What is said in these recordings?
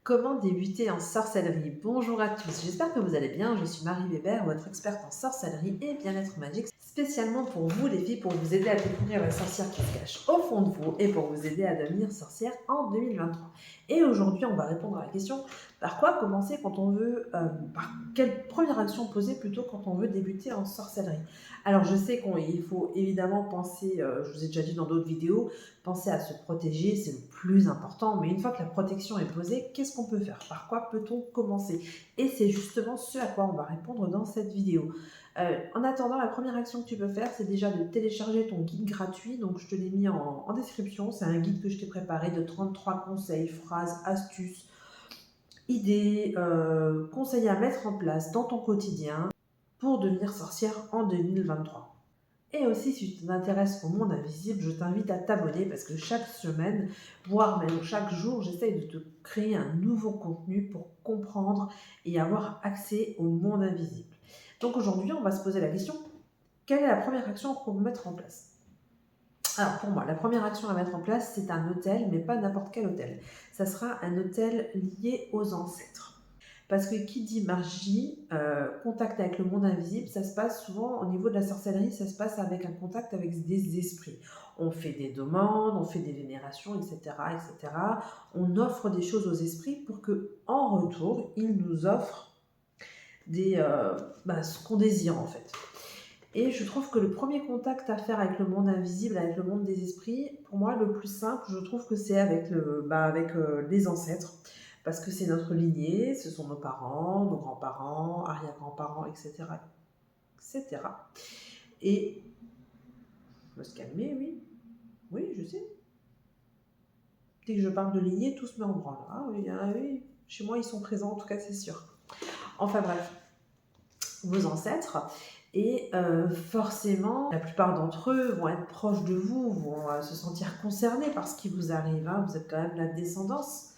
Comment débuter en sorcellerie? Bonjour à tous, j'espère que vous allez bien. Je suis Marie Weber, votre experte en sorcellerie et bien-être magique, spécialement pour vous les filles, pour vous aider à découvrir la sorcière qui se cache au fond de vous et pour vous aider à devenir sorcière en 2023. Et aujourd'hui, on va répondre à la question par quoi commencer quand on veut, par quelle première action poser plutôt quand on veut débuter en sorcellerie. Alors je sais qu'il faut évidemment penser, je vous ai déjà dit dans d'autres vidéos, penser à se protéger, c'est le plus important, mais une fois que la protection est posée, qu'est-ce qu'on peut faire? Par quoi peut-on commencer? Et c'est justement ce à quoi on va répondre dans cette vidéo. En attendant, la première action que tu peux faire, c'est déjà de télécharger ton guide gratuit. Donc, je te l'ai mis en description. C'est un guide que je t'ai préparé de 33 conseils, phrases, astuces, idées, conseils à mettre en place dans ton quotidien pour devenir sorcière en 2023. Et aussi, si tu t'intéresses au monde invisible, je t'invite à t'abonner parce que chaque semaine, voire même chaque jour, j'essaye de te créer un nouveau contenu pour comprendre et avoir accès au monde invisible. Donc aujourd'hui, on va se poser la question, quelle est la première action qu'on peut mettre en place? Alors pour moi, la première action à mettre en place, c'est un hôtel, mais pas n'importe quel hôtel. Ça sera un hôtel lié aux ancêtres. Parce que qui dit magie, contact avec le monde invisible, ça se passe souvent au niveau de la sorcellerie, ça se passe avec un contact avec des esprits. On fait des demandes, on fait des vénérations, etc., etc. On offre des choses aux esprits pour que, en retour, ils nous offrent ce qu'on désire en fait. Et je trouve que le premier contact à faire avec le monde invisible, avec le monde des esprits, pour moi, le plus simple, je trouve que c'est avec, les ancêtres. Parce que c'est notre lignée, ce sont nos parents, nos grands-parents, arrière-grands-parents, etc., etc. Et, je me se calmer, oui. Oui, je sais. Dès que je parle de lignée, tout se met en branle. Ah oui, chez moi, ils sont présents, en tout cas, c'est sûr. Enfin bref, vos ancêtres. Et forcément, la plupart d'entre eux vont être proches de vous, vont se sentir concernés par ce qui vous arrive. Hein. Vous êtes quand même la descendance.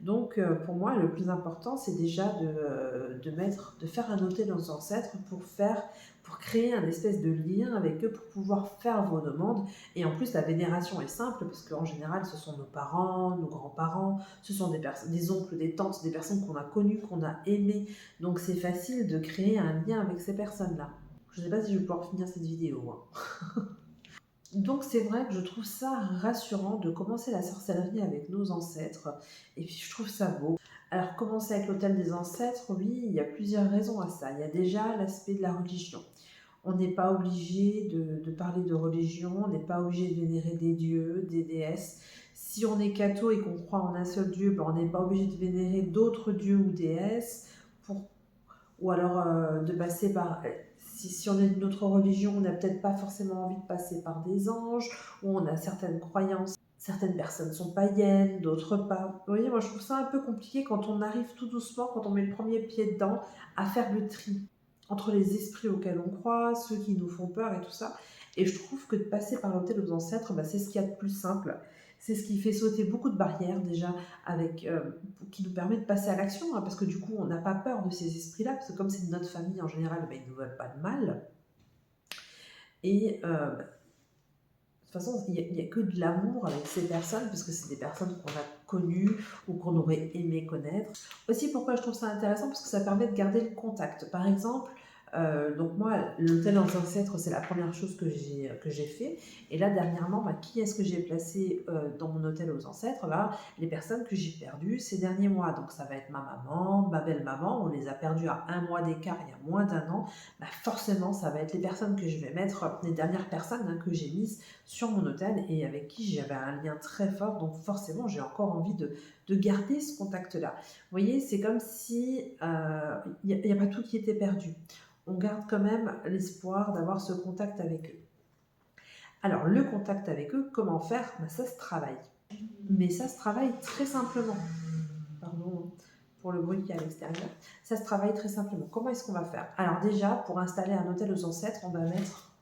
Donc, pour moi, le plus important, c'est déjà de faire un hôtel aux ancêtres pour créer un espèce de lien avec eux, pour pouvoir faire vos demandes. Et en plus, la vénération est simple, parce qu'en général, ce sont nos parents, nos grands-parents, ce sont des oncles, des tantes, des personnes qu'on a connues, qu'on a aimées. Donc, c'est facile de créer un lien avec ces personnes-là. Je ne sais pas si je vais pouvoir finir cette vidéo. Hein. Donc c'est vrai que je trouve ça rassurant de commencer la sorcellerie avec nos ancêtres, et puis je trouve ça beau. Alors commencer avec l'autel des ancêtres, oui, il y a plusieurs raisons à ça. Il y a déjà l'aspect de la religion. On n'est pas obligé de parler de religion, on n'est pas obligé de vénérer des dieux, des déesses. Si on est catho et qu'on croit en un seul dieu, ben on n'est pas obligé de vénérer d'autres dieux ou déesses, ou alors de passer par... Si on est d'une autre religion, on n'a peut-être pas forcément envie de passer par des anges, ou on a certaines croyances. Certaines personnes sont païennes, d'autres pas. Vous voyez, moi je trouve ça un peu compliqué quand on arrive tout doucement, quand on met le premier pied dedans, à faire le tri entre les esprits auxquels on croit, ceux qui nous font peur et tout ça. Et je trouve que de passer par l'autel aux ancêtres, c'est ce qu'il y a de plus simple. C'est ce qui fait sauter beaucoup de barrières déjà, qui nous permet de passer à l'action, hein, parce que du coup, on n'a pas peur de ces esprits-là, parce que comme c'est de notre famille en général, ils ne nous veulent pas de mal. Et de toute façon, il n'y a que de l'amour avec ces personnes, parce que c'est des personnes qu'on a connues ou qu'on aurait aimé connaître. Aussi, pourquoi je trouve ça intéressant, parce que ça permet de garder le contact. Par exemple, donc moi, l'hôtel aux ancêtres, c'est la première chose que j'ai fait. Et là, dernièrement, qui est-ce que j'ai placé dans mon hôtel aux ancêtres? Les personnes que j'ai perdues ces derniers mois. Donc ça va être ma maman, ma belle-maman, on les a perdues à 1 mois d'écart, il y a moins d'1 an. Forcément, ça va être les personnes que je vais mettre, les dernières personnes que j'ai mises sur mon hôtel et avec qui j'avais un lien très fort. Donc forcément, j'ai encore envie de garder ce contact-là. Vous voyez, c'est comme si il n'y a pas tout qui était perdu. On garde quand même l'espoir d'avoir ce contact avec eux. Alors, le contact avec eux, comment faire? Ça se travaille. Mais ça se travaille très simplement. Pardon pour le bruit qu'il y a à l'extérieur. Ça se travaille très simplement. Comment est-ce qu'on va faire? Alors déjà, pour installer un hôtel aux ancêtres, on va mettre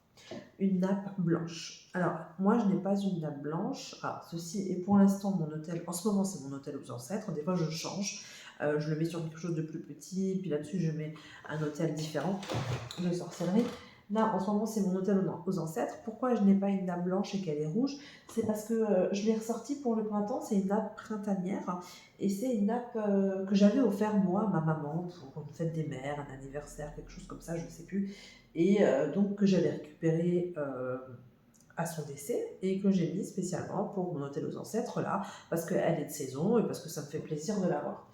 une nappe blanche. Alors, moi, je n'ai pas une nappe blanche. Alors, ceci est pour l'instant mon hôtel. En ce moment, c'est mon hôtel aux ancêtres. Des fois, je change. Je le mets sur quelque chose de plus petit. Puis là-dessus, je mets un hôtel différent de sorcellerie. Là, en ce moment, c'est mon hôtel aux ancêtres. Pourquoi je n'ai pas une nappe blanche et qu'elle est rouge? C'est parce que je l'ai ressortie pour le printemps. C'est une nappe printanière. Et c'est une nappe que j'avais offert moi à ma maman pour une fête des mères, un anniversaire, quelque chose comme ça, je ne sais plus. Et donc que j'avais récupérée à son décès et que j'ai mis spécialement pour mon hôtel aux ancêtres là, parce qu'elle est de saison et parce que ça me fait plaisir de l'avoir.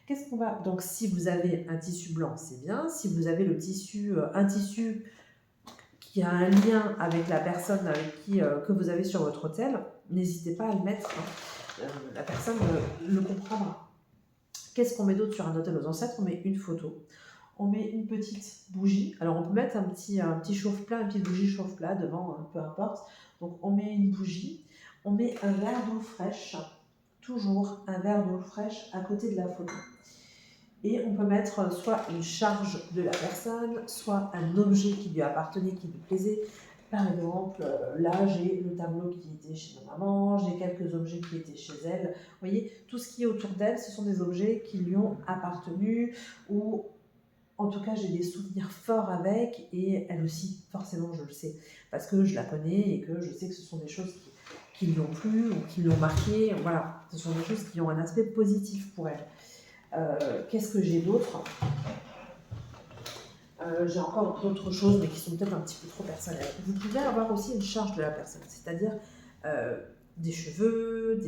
Qu'est-ce qu'on va... Donc si vous avez un tissu blanc, c'est bien. Si vous avez le tissu, un tissu qui a un lien avec la personne avec qui, que vous avez sur votre hôtel, n'hésitez pas à le mettre, hein. La personne le comprendra. Qu'est-ce qu'on met d'autre sur un hôtel aux ancêtres? On met une photo. On met une petite bougie. Alors on peut mettre un petit chauffe-plat, une petite bougie chauffe-plat devant, peu importe. Donc on met une bougie. On met un verre d'eau fraîche, toujours un verre d'eau fraîche à côté de la photo. Et on peut mettre soit une charge de la personne, soit un objet qui lui appartenait, qui lui plaisait. Par exemple, là, j'ai le tableau qui était chez ma maman, j'ai quelques objets qui étaient chez elle. Vous voyez, tout ce qui est autour d'elle, ce sont des objets qui lui ont appartenu, ou en tout cas, j'ai des souvenirs forts avec, et elle aussi, forcément, je le sais, parce que je la connais et que je sais que ce sont des choses qui lui ont plu ou qui l'ont marqué. Voilà, ce sont des choses qui ont un aspect positif pour elle. Qu'est-ce que j'ai d'autre? J'ai encore d'autres choses, mais qui sont peut-être un petit peu trop personnelles. Vous pouvez avoir aussi une charge de la personne, c'est-à-dire euh, des cheveux,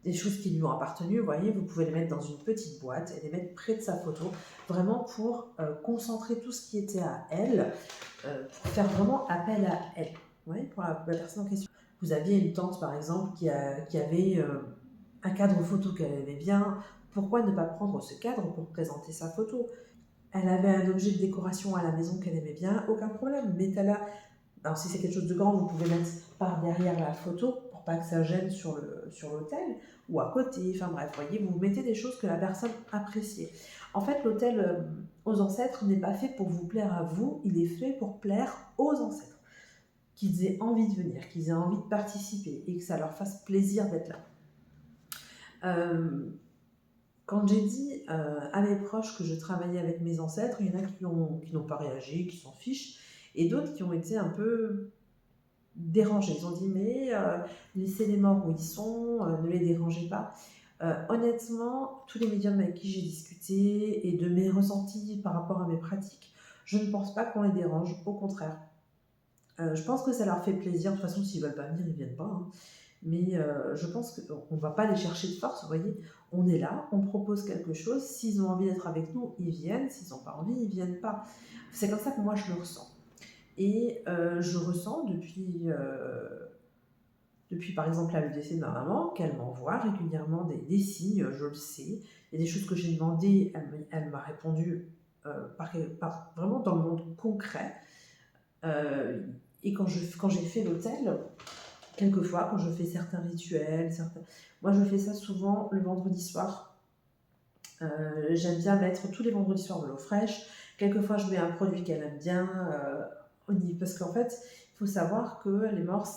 des choses qui lui ont appartenu. Vous voyez, vous pouvez les mettre dans une petite boîte et les mettre près de sa photo, vraiment pour concentrer tout ce qui était à elle, pour faire vraiment appel à elle. Vous voyez, pour la personne en question. Vous aviez une tante, par exemple, qui avait un cadre photo qu'elle aimait bien. Pourquoi ne pas prendre ce cadre pour présenter sa photo? Elle avait un objet de décoration à la maison qu'elle aimait bien, aucun problème. Mettez-la. Alors si c'est quelque chose de grand, vous pouvez mettre par derrière la photo pour pas que ça gêne sur l'hôtel ou à côté. Enfin bref, voyez, vous mettez des choses que la personne appréciait. En fait, l'hôtel aux ancêtres n'est pas fait pour vous plaire à vous, il est fait pour plaire aux ancêtres. Qu'ils aient envie de venir, qu'ils aient envie de participer et que ça leur fasse plaisir d'être là. Quand j'ai dit à mes proches que je travaillais avec mes ancêtres, il y en a qui n'ont pas réagi, qui s'en fichent, et d'autres qui ont été un peu dérangés. Ils ont dit mais laissez les morts où ils sont, ne les dérangez pas. Honnêtement, tous les médiums avec qui j'ai discuté et de mes ressentis par rapport à mes pratiques, je ne pense pas qu'on les dérange, au contraire. Je pense que ça leur fait plaisir. De toute façon, s'ils veulent pas venir, ils viennent pas, hein. Mais je pense qu'on ne va pas les chercher de force, vous voyez. On est là, on propose quelque chose. S'ils ont envie d'être avec nous, ils viennent. S'ils n'ont pas envie, ils ne viennent pas. C'est comme ça que moi, je le ressens. Et je ressens depuis par exemple là, le décès de ma maman, qu'elle m'envoie régulièrement des signes, je le sais. Il y a des choses que j'ai demandées, elle m'a répondu vraiment dans le monde concret. Et quand j'ai fait l'hôtel, quelquefois, quand je fais certains rituels, moi je fais ça souvent le vendredi soir. J'aime bien mettre tous les vendredis soirs de l'eau fraîche. Quelquefois, je mets un produit qu'elle aime bien. Parce qu'en fait, il faut savoir que les morts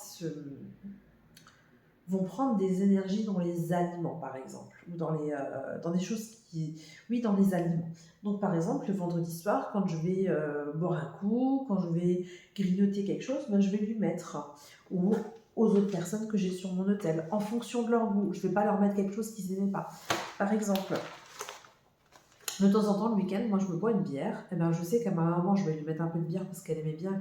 vont prendre des énergies dans les aliments, par exemple, ou dans des choses qui... Oui, dans les aliments. Donc, par exemple, le vendredi soir, quand je vais boire un coup, quand je vais grignoter quelque chose, ben, je vais lui mettre, ou aux autres personnes que j'ai sur mon hôtel, en fonction de leur goût. Je ne vais pas leur mettre quelque chose qu'ils n'aimaient pas. Par exemple, de temps en temps, le week-end, moi, je me bois une bière. Et ben, je sais qu'à ma maman, je vais lui mettre un peu de bière parce qu'elle aimait bien,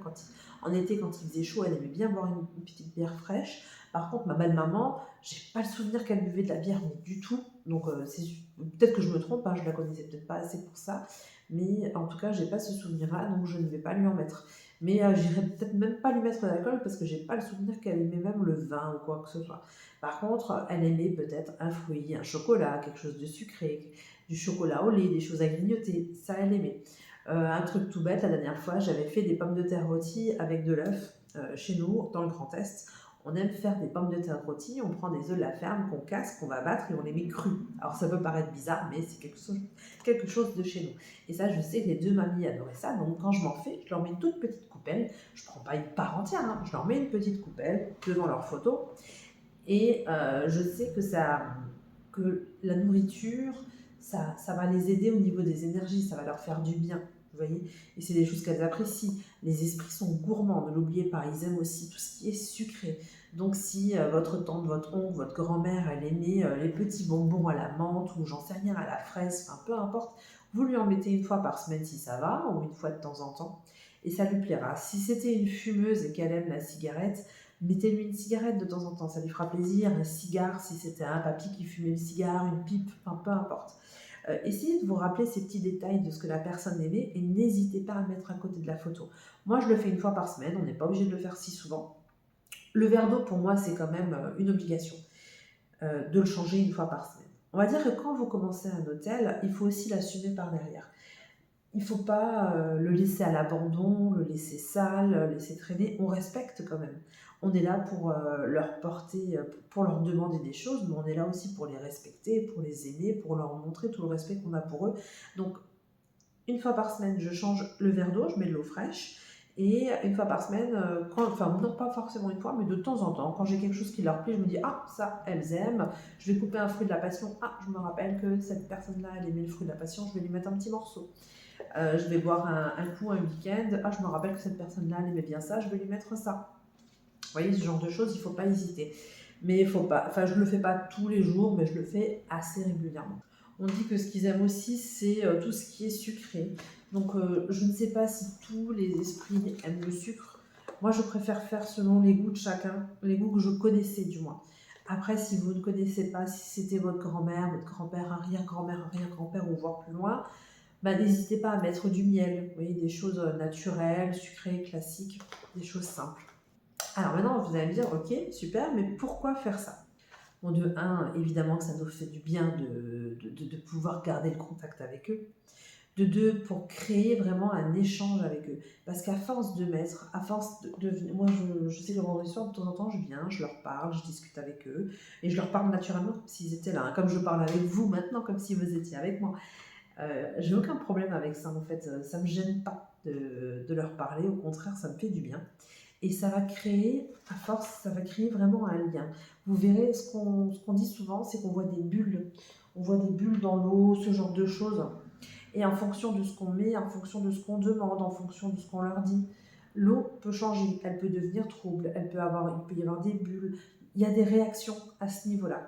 en été, quand il faisait chaud, elle aimait bien boire une petite bière fraîche. Par contre, ma belle-maman, j'ai pas le souvenir qu'elle buvait de la bière, mais du tout. Donc, peut-être que je me trompe, hein, je la connaissais peut-être pas assez pour ça. Mais en tout cas, j'ai pas ce souvenir-là, donc je ne vais pas lui en mettre. Mais j'irai peut-être même pas lui mettre de l'alcool parce que j'ai pas le souvenir qu'elle aimait même le vin ou quoi que ce soit. Par contre, elle aimait peut-être un fruit, un chocolat, quelque chose de sucré, du chocolat au lait, des choses à grignoter. Ça, elle aimait. Un truc tout bête, la dernière fois, j'avais fait des pommes de terre rôties avec de l'œuf chez nous, dans le Grand Est. On aime faire des pommes de terre rôties, on prend des œufs de la ferme qu'on casse, qu'on va battre et on les met crus. Alors ça peut paraître bizarre, mais c'est quelque chose de chez nous. Et ça, je sais que les deux mamies adoraient ça, donc quand je m'en fais, je leur mets une toute petite coupelle. Je ne prends pas une part entière, hein. Je leur mets une petite coupelle devant leur photo. Et je sais que la nourriture, ça va les aider au niveau des énergies, ça va leur faire du bien. vous voyez? Et c'est des choses qu'elles apprécient. Les esprits sont gourmands, ne l'oubliez pas, ils aiment aussi tout ce qui est sucré. Donc si votre tante, votre oncle, votre grand-mère, elle aimait les petits bonbons à la menthe ou j'en sais rien, à la fraise, enfin peu importe, vous lui en mettez une fois par semaine si ça va, ou une fois de temps en temps, et ça lui plaira. Si c'était une fumeuse et qu'elle aime la cigarette, mettez-lui une cigarette de temps en temps, ça lui fera plaisir. Un cigare, si c'était un papy qui fumait le cigare, une pipe, enfin peu importe. Essayez de vous rappeler ces petits détails de ce que la personne aimait et n'hésitez pas à le mettre à côté de la photo. Moi, je le fais une fois par semaine, on n'est pas obligé de le faire si souvent. Le verre d'eau, pour moi, c'est quand même une obligation de le changer une fois par semaine. On va dire que quand vous commencez un hôtel, il faut aussi l'assumer par derrière. Il ne faut pas le laisser à l'abandon, le laisser sale, le laisser traîner. On respecte quand même. On est là pour leur porter, pour leur demander des choses, mais on est là aussi pour les respecter, pour les aimer, pour leur montrer tout le respect qu'on a pour eux. Donc, une fois par semaine, je change le verre d'eau, je mets de l'eau fraîche. Et une fois par semaine, enfin non pas forcément une fois, mais de temps en temps, quand j'ai quelque chose qui leur plaît, je me dis ah ça elles aiment, je vais couper un fruit de la passion, ah je me rappelle que cette personne-là elle aimait le fruit de la passion, je vais lui mettre un petit morceau. Je vais boire un coup un week-end, ah je me rappelle que cette personne-là elle aimait bien ça, je vais lui mettre ça. Vous voyez ce genre de choses, il ne faut pas hésiter. Mais il faut pas, enfin je ne le fais pas tous les jours, mais je le fais assez régulièrement. On dit que ce qu'ils aiment aussi, c'est tout ce qui est sucré. Donc je ne sais pas si tous les esprits aiment le sucre. Moi, je préfère faire selon les goûts de chacun, les goûts que je connaissais du moins. Après, si vous ne connaissez pas, si c'était votre grand-mère, votre grand-père, arrière-grand-mère, arrière-grand-père ou voire plus loin, bah, n'hésitez pas à mettre du miel, vous voyez, des choses naturelles, sucrées, classiques, des choses simples. Alors maintenant, vous allez me dire, ok, super, mais pourquoi faire ça? Bon, de un, évidemment que ça nous fait du bien de pouvoir garder le contact avec eux. De deux, pour créer vraiment un échange avec eux. Parce qu'à force de mettre, à force moi je sais que le vendredi soir, de temps en temps, je viens, je leur parle, je discute avec eux, et je leur parle naturellement comme s'ils étaient là, hein, comme je parle avec vous maintenant, comme si vous étiez avec moi. J'ai aucun problème avec ça en fait, ça me gêne pas de leur parler, au contraire, ça me fait du bien. Et ça va créer, à force, ça va créer vraiment un lien. Vous verrez, ce qu'on dit souvent, c'est qu'on voit des bulles. On voit des bulles dans l'eau, ce genre de choses. Et en fonction de ce qu'on met, en fonction de ce qu'on demande, en fonction de ce qu'on leur dit, l'eau peut changer, elle peut devenir trouble, il peut y avoir des bulles. Il y a des réactions à ce niveau-là.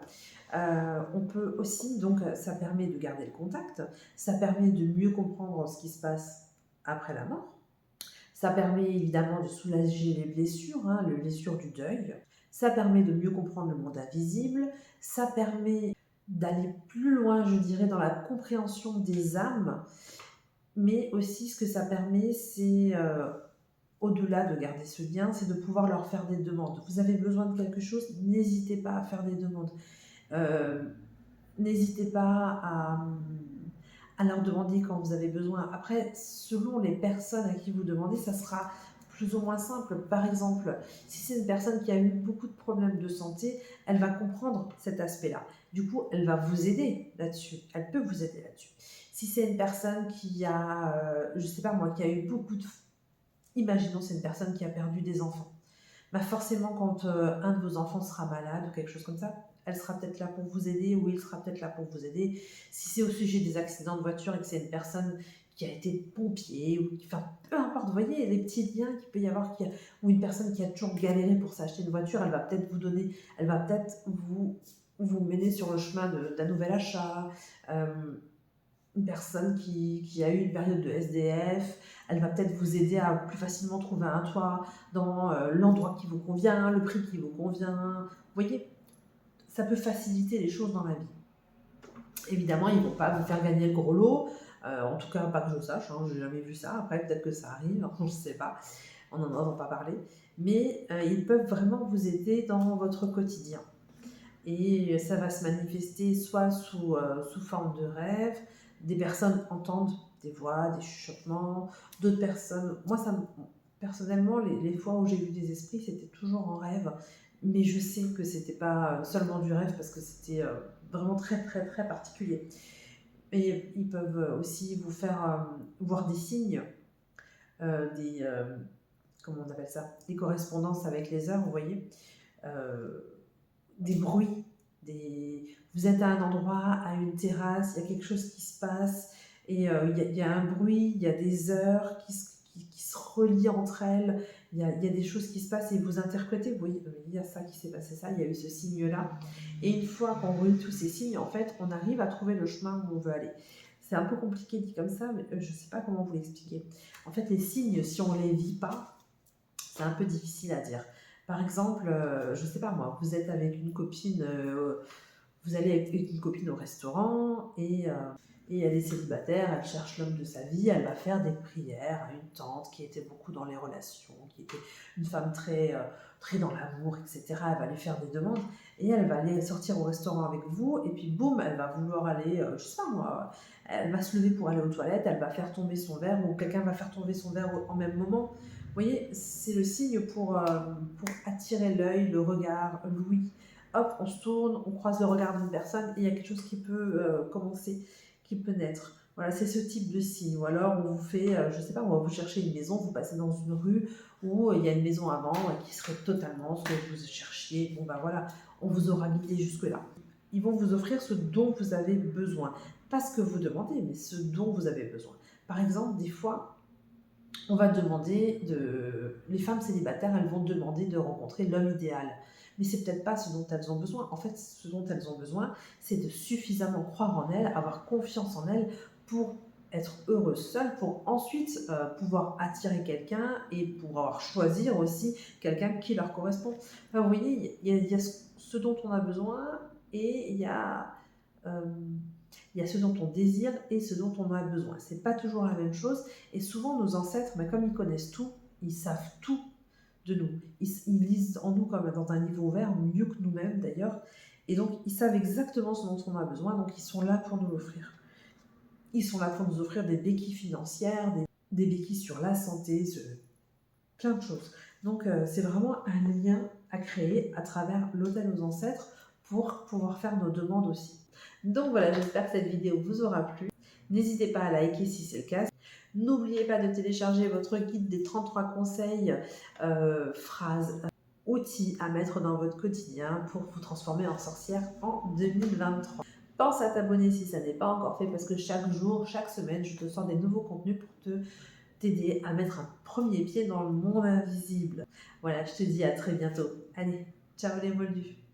On peut aussi, donc ça permet de garder le contact, ça permet de mieux comprendre ce qui se passe après la mort. Ça permet évidemment de soulager les blessures, hein, les blessures du deuil. Ça permet de mieux comprendre le monde invisible. Ça permet d'aller plus loin, je dirais, dans la compréhension des âmes. Mais aussi, ce que ça permet, c'est, au-delà de garder ce lien, c'est de pouvoir leur faire des demandes. Vous avez besoin de quelque chose, n'hésitez pas à faire des demandes. Euh, N'hésitez pas à leur demander quand vous avez besoin. Après, selon les personnes à qui vous demandez, ça sera plus ou moins simple. Par exemple, si c'est une personne qui a eu beaucoup de problèmes de santé, elle va comprendre cet aspect-là. Du coup, elle va vous aider là-dessus. Elle peut vous aider là-dessus. Si c'est une personne qui a, je sais pas moi, qui a eu beaucoup de... Imaginons, c'est une personne qui a perdu des enfants. Bah forcément, quand un de vos enfants sera malade ou quelque chose comme ça, elle sera peut-être là pour vous aider ou il sera peut-être là pour vous aider. Si c'est au sujet des accidents de voiture et que c'est une personne qui a été pompier, ou enfin peu importe, vous voyez les petits liens qu'il peut y avoir, ou une personne qui a toujours galéré pour s'acheter une voiture, elle va peut-être vous donner, elle va peut-être vous mener sur le chemin d'un nouvel achat. Une personne qui a eu une période de SDF, elle va peut-être vous aider à plus facilement trouver un toit dans l'endroit qui vous convient, le prix qui vous convient. Vous voyez, ça peut faciliter les choses dans la vie. Évidemment, ils ne vont pas vous faire gagner le gros lot, en tout cas pas que je sache, hein, je n'ai jamais vu ça. Après, peut-être que ça arrive, je ne sais pas, on n'en entend pas parler. Mais ils peuvent vraiment vous aider dans votre quotidien. Et ça va se manifester soit sous forme de rêve, des personnes entendent des voix, des chuchotements, d'autres personnes... Moi, personnellement, les fois où j'ai vu des esprits, c'était toujours en rêve, mais je sais que c'était pas seulement du rêve parce que c'était vraiment très très très particulier. Et ils peuvent aussi vous faire voir des signes, des... comment on appelle ça? Des correspondances avec les heures, vous voyez, euh, des bruits, vous êtes à un endroit, à une terrasse, il y a quelque chose qui se passe, et il y a un bruit, il y a des heures qui se relient entre elles, il y a des choses qui se passent et vous interprétez, vous voyez, il y a ça qui s'est passé, ça, il y a eu ce signe-là. Et une fois qu'on relie tous ces signes, en fait, on arrive à trouver le chemin où on veut aller. C'est un peu compliqué dit comme ça, mais je ne sais pas comment vous l'expliquer. En fait, les signes, si on ne les vit pas, c'est un peu difficile à dire. Par exemple, je ne sais pas moi, vous êtes avec une copine, vous allez avec une copine au restaurant et elle est célibataire, elle cherche l'homme de sa vie, elle va faire des prières à une tante qui était beaucoup dans les relations, qui était une femme très dans l'amour, etc. Elle va lui faire des demandes et elle va aller sortir au restaurant avec vous et puis boum, elle va vouloir aller, je sais pas moi, elle va se lever pour aller aux toilettes, elle va faire tomber son verre ou quelqu'un va faire tomber son verre en même moment. Vous voyez, c'est le signe pour attirer l'œil, le regard, l'ouïe. Hop, on se tourne, on croise le regard d'une personne et il y a quelque chose qui peut commencer, qui peut naître. Voilà, c'est ce type de signe. Ou alors on vous fait, je sais pas, on va vous chercher une maison, vous passez dans une rue où il y a une maison avant qui serait totalement ce que vous cherchiez. Bon ben voilà, on vous aura guidé jusque-là. Ils vont vous offrir ce dont vous avez besoin. Pas ce que vous demandez, mais ce dont vous avez besoin. Par exemple, des fois, on va demander les femmes célibataires, elles vont demander de rencontrer l'homme idéal. Mais c'est peut-être pas ce dont elles ont besoin. En fait, ce dont elles ont besoin, c'est de suffisamment croire en elles, avoir confiance en elles pour être heureuses seules, pour ensuite pouvoir attirer quelqu'un et pouvoir choisir aussi quelqu'un qui leur correspond. Enfin, vous voyez, il y a ce dont on a besoin et euh, il y a ce dont on désire et ce dont on a besoin. C'est pas toujours la même chose. Et souvent, nos ancêtres, mais comme ils connaissent tout, ils savent tout de nous. Ils lisent en nous comme dans un niveau ouvert, mieux que nous-mêmes d'ailleurs. Et donc, ils savent exactement ce dont on a besoin, donc ils sont là pour nous l'offrir. Ils sont là pour nous offrir des béquilles financières, des béquilles sur la santé, plein de choses. Donc, c'est vraiment un lien à créer à travers l'autel aux ancêtres pour pouvoir faire nos demandes aussi. Donc voilà, j'espère que cette vidéo vous aura plu. N'hésitez pas à liker si c'est le cas. N'oubliez pas de télécharger votre guide des 33 conseils, phrases, outils à mettre dans votre quotidien pour vous transformer en sorcière en 2023. Pense à t'abonner si ça n'est pas encore fait parce que chaque jour, chaque semaine, je te sors des nouveaux contenus pour t'aider à mettre un premier pied dans le monde invisible. Voilà, je te dis à très bientôt. Allez, ciao les moldus!